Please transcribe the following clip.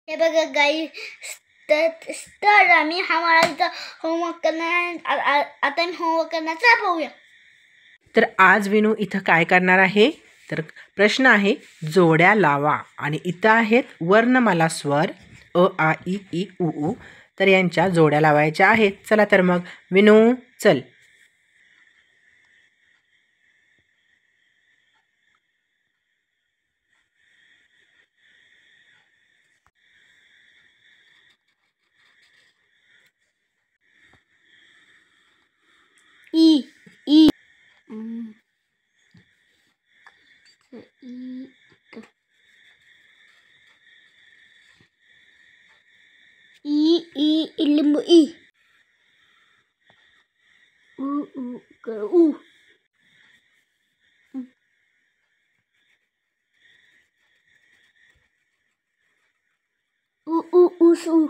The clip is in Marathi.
हे बघा गाईस, तर आम्ही हा मला होमवर्क करणार. आता मी होमवर्क करण्याचा पाहूया. तर आज विनू इथं काय करणार आहे? तर प्रश्न आहे जोड्या लावा आणि इथं आहेत वर्णमाला स्वर अ आ इ ई उ ऊ. तर यांच्या जोड्या लावायच्या आहेत. चला तर मग विनू चल. ई ई लिंबू ई उ उ ऊ ऊस ऊ